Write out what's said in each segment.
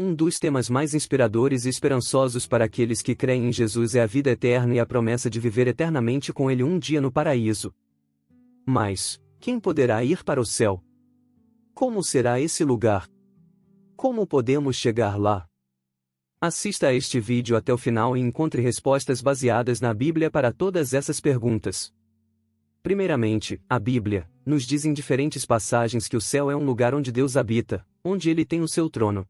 Um dos temas mais inspiradores e esperançosos para aqueles que creem em Jesus é a vida eterna e a promessa de viver eternamente com Ele um dia no paraíso. Mas, quem poderá ir para o céu? Como será esse lugar? Como podemos chegar lá? Assista a este vídeo até o final e encontre respostas baseadas na Bíblia para todas essas perguntas. Primeiramente, a Bíblia nos diz em diferentes passagens que o céu é um lugar onde Deus habita, onde Ele tem o seu trono.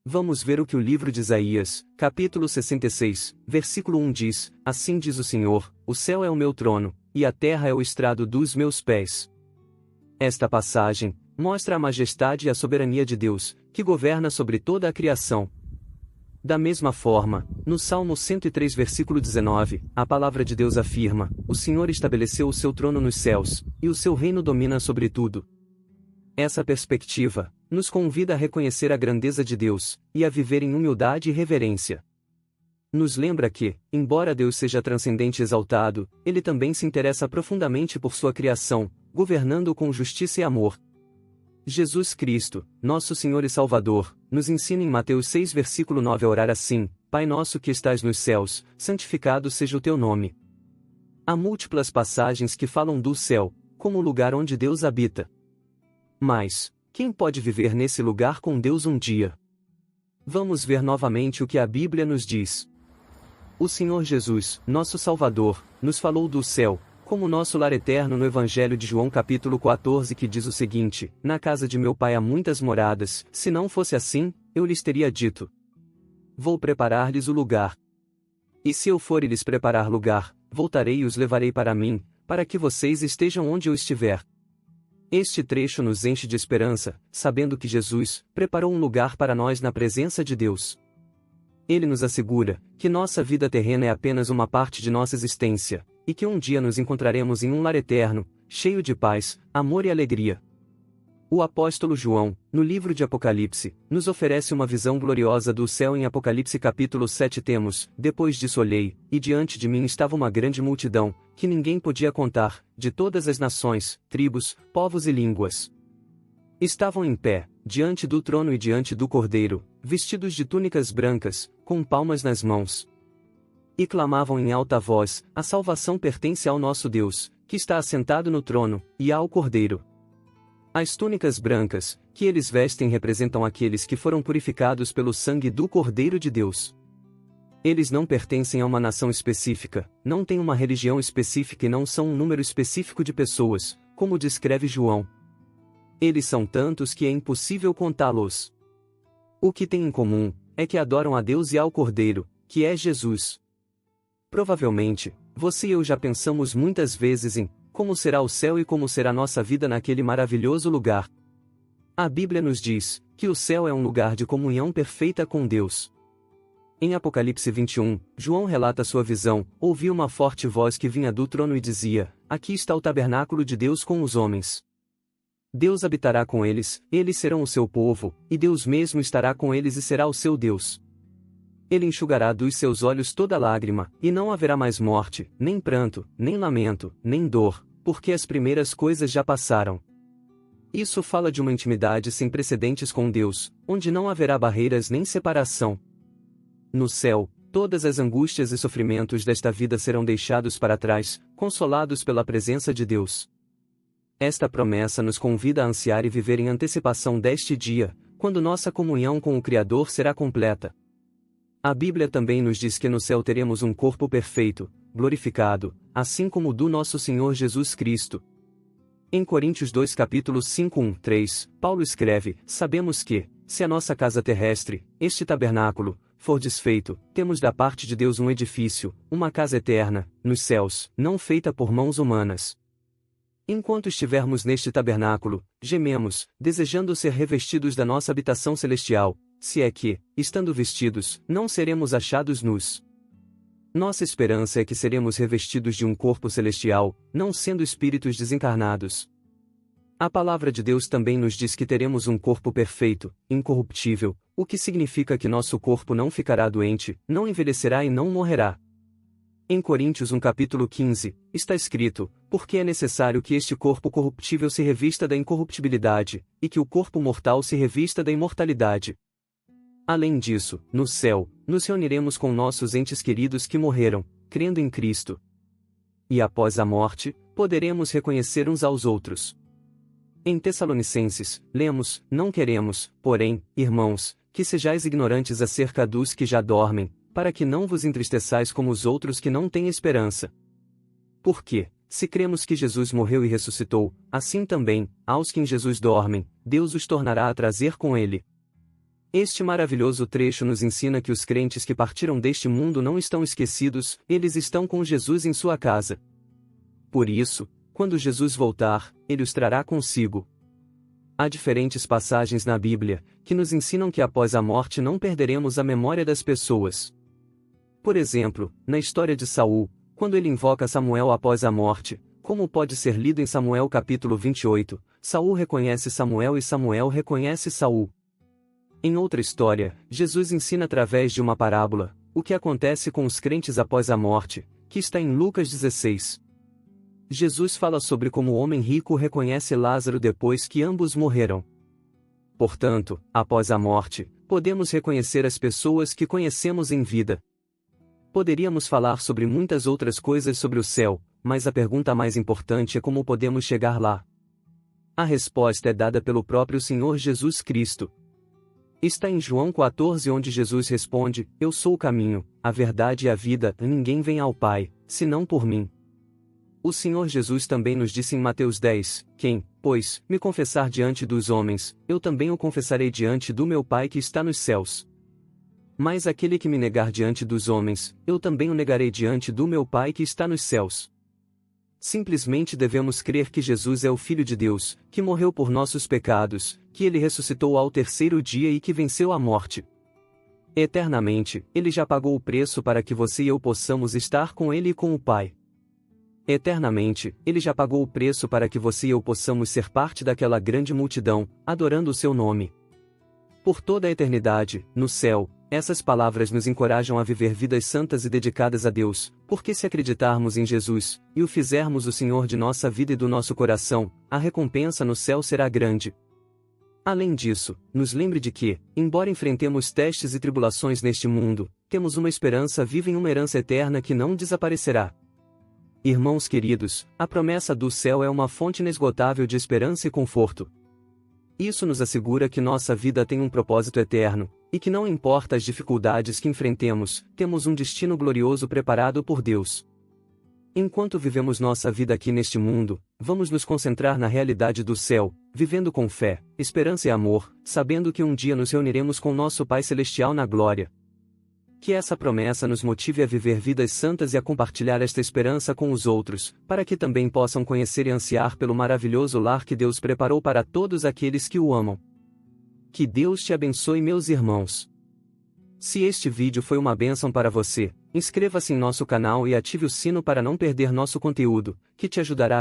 Vamos ver o que o livro de Isaías, capítulo 66, versículo 1 diz: Assim diz o Senhor, o céu é o meu trono, e a terra é o estrado dos meus pés. Esta passagem mostra a majestade e a soberania de Deus, que governa sobre toda a criação. Da mesma forma, no Salmo 103 versículo 19, a palavra de Deus afirma: O Senhor estabeleceu o seu trono nos céus, e o seu reino domina sobre tudo. Essa perspectiva nos convida a reconhecer a grandeza de Deus, e a viver em humildade e reverência. Nos lembra que, embora Deus seja transcendente e exaltado, Ele também se interessa profundamente por sua criação, governando com justiça e amor. Jesus Cristo, nosso Senhor e Salvador, nos ensina em Mateus 6 versículo 9 a orar assim: Pai nosso que estás nos céus, santificado seja o teu nome. Há múltiplas passagens que falam do céu, como o lugar onde Deus habita. Mas, quem pode viver nesse lugar com Deus um dia? Vamos ver novamente o que a Bíblia nos diz. O Senhor Jesus, nosso Salvador, nos falou do céu, como nosso lar eterno no Evangelho de João capítulo 14, que diz o seguinte: Na casa de meu Pai há muitas moradas, se não fosse assim, eu lhes teria dito: Vou preparar-lhes o lugar. E se eu for e lhes preparar lugar, voltarei e os levarei para mim, para que vocês estejam onde eu estiver. Este trecho nos enche de esperança, sabendo que Jesus preparou um lugar para nós na presença de Deus. Ele nos assegura que nossa vida terrena é apenas uma parte de nossa existência, e que um dia nos encontraremos em um lar eterno, cheio de paz, amor e alegria. O apóstolo João, no livro de Apocalipse, nos oferece uma visão gloriosa do céu em Apocalipse capítulo 7 temos: Depois disso olhei, e diante de mim estava uma grande multidão, que ninguém podia contar, de todas as nações, tribos, povos e línguas. Estavam em pé, diante do trono e diante do Cordeiro, vestidos de túnicas brancas, com palmas nas mãos. E clamavam em alta voz: A salvação pertence ao nosso Deus, que está assentado no trono, e ao Cordeiro. As túnicas brancas, que eles vestem, representam aqueles que foram purificados pelo sangue do Cordeiro de Deus. Eles não pertencem a uma nação específica, não têm uma religião específica e não são um número específico de pessoas, como descreve João. Eles são tantos que é impossível contá-los. O que têm em comum é que adoram a Deus e ao Cordeiro, que é Jesus. Provavelmente, você e eu já pensamos muitas vezes em como será o céu e como será nossa vida naquele maravilhoso lugar. A Bíblia nos diz que o céu é um lugar de comunhão perfeita com Deus. Em Apocalipse 21, João relata sua visão: ouvi uma forte voz que vinha do trono e dizia: Aqui está o tabernáculo de Deus com os homens. Deus habitará com eles, eles serão o seu povo, e Deus mesmo estará com eles e será o seu Deus. Ele enxugará dos seus olhos toda lágrima, e não haverá mais morte, nem pranto, nem lamento, nem dor, porque as primeiras coisas já passaram. Isso fala de uma intimidade sem precedentes com Deus, onde não haverá barreiras nem separação. No céu, todas as angústias e sofrimentos desta vida serão deixados para trás, consolados pela presença de Deus. Esta promessa nos convida a ansiar e viver em antecipação deste dia, quando nossa comunhão com o Criador será completa. A Bíblia também nos diz que no céu teremos um corpo perfeito, glorificado, assim como o do nosso Senhor Jesus Cristo. Em Coríntios 2 capítulo 5 1-3, Paulo escreve: Sabemos que, se a nossa casa terrestre, este tabernáculo, for desfeito, temos da parte de Deus um edifício, uma casa eterna, nos céus, não feita por mãos humanas. Enquanto estivermos neste tabernáculo, gememos, desejando ser revestidos da nossa habitação celestial, se é que, estando vestidos, não seremos achados nus. Nossa esperança é que seremos revestidos de um corpo celestial, não sendo espíritos desencarnados. A palavra de Deus também nos diz que teremos um corpo perfeito, incorruptível, o que significa que nosso corpo não ficará doente, não envelhecerá e não morrerá. Em Coríntios 1 capítulo 15, está escrito: porque é necessário que este corpo corruptível se revista da incorruptibilidade, e que o corpo mortal se revista da imortalidade. Além disso, no céu, nos reuniremos com nossos entes queridos que morreram, crendo em Cristo. E após a morte, poderemos reconhecer uns aos outros. Em Tessalonicenses, lemos: não queremos, porém, irmãos, que sejais ignorantes acerca dos que já dormem, para que não vos entristeçais como os outros que não têm esperança. Porque, se cremos que Jesus morreu e ressuscitou, assim também, aos que em Jesus dormem, Deus os tornará a trazer com ele. Este maravilhoso trecho nos ensina que os crentes que partiram deste mundo não estão esquecidos, eles estão com Jesus em sua casa. Por isso, quando Jesus voltar, ele os trará consigo. Há diferentes passagens na Bíblia, que nos ensinam que após a morte não perderemos a memória das pessoas. Por exemplo, na história de Saul, quando ele invoca Samuel após a morte, como pode ser lido em Samuel capítulo 28, Saul reconhece Samuel e Samuel reconhece Saul. Em outra história, Jesus ensina através de uma parábola, o que acontece com os crentes após a morte, que está em Lucas 16. Jesus fala sobre como o homem rico reconhece Lázaro depois que ambos morreram. Portanto, após a morte, podemos reconhecer as pessoas que conhecemos em vida. Poderíamos falar sobre muitas outras coisas sobre o céu, mas a pergunta mais importante é como podemos chegar lá. A resposta é dada pelo próprio Senhor Jesus Cristo. Está em João 14, onde Jesus responde: eu sou o caminho, a verdade e a vida, ninguém vem ao Pai, senão por mim. O Senhor Jesus também nos disse em Mateus 10, quem, pois, me confessar diante dos homens, eu também o confessarei diante do meu Pai que está nos céus. Mas aquele que me negar diante dos homens, eu também o negarei diante do meu Pai que está nos céus. Simplesmente devemos crer que Jesus é o Filho de Deus, que morreu por nossos pecados, que ele ressuscitou ao terceiro dia e que venceu a morte. Eternamente, ele já pagou o preço para que você e eu possamos estar com ele e com o Pai. Eternamente, ele já pagou o preço para que você e eu possamos ser parte daquela grande multidão, adorando o seu nome. Por toda a eternidade, no céu, essas palavras nos encorajam a viver vidas santas e dedicadas a Deus, porque se acreditarmos em Jesus, e o fizermos o Senhor de nossa vida e do nosso coração, a recompensa no céu será grande. Além disso, nos lembre de que, embora enfrentemos testes e tribulações neste mundo, temos uma esperança viva em uma herança eterna que não desaparecerá. Irmãos queridos, a promessa do céu é uma fonte inesgotável de esperança e conforto. Isso nos assegura que nossa vida tem um propósito eterno, e que não importa as dificuldades que enfrentemos, temos um destino glorioso preparado por Deus. Enquanto vivemos nossa vida aqui neste mundo, vamos nos concentrar na realidade do céu, vivendo com fé, esperança e amor, sabendo que um dia nos reuniremos com nosso Pai Celestial na glória. Que essa promessa nos motive a viver vidas santas e a compartilhar esta esperança com os outros, para que também possam conhecer e ansiar pelo maravilhoso lar que Deus preparou para todos aqueles que o amam. Que Deus te abençoe, meus irmãos. Se este vídeo foi uma bênção para você, inscreva-se em nosso canal e ative o sino para não perder nosso conteúdo, que te ajudará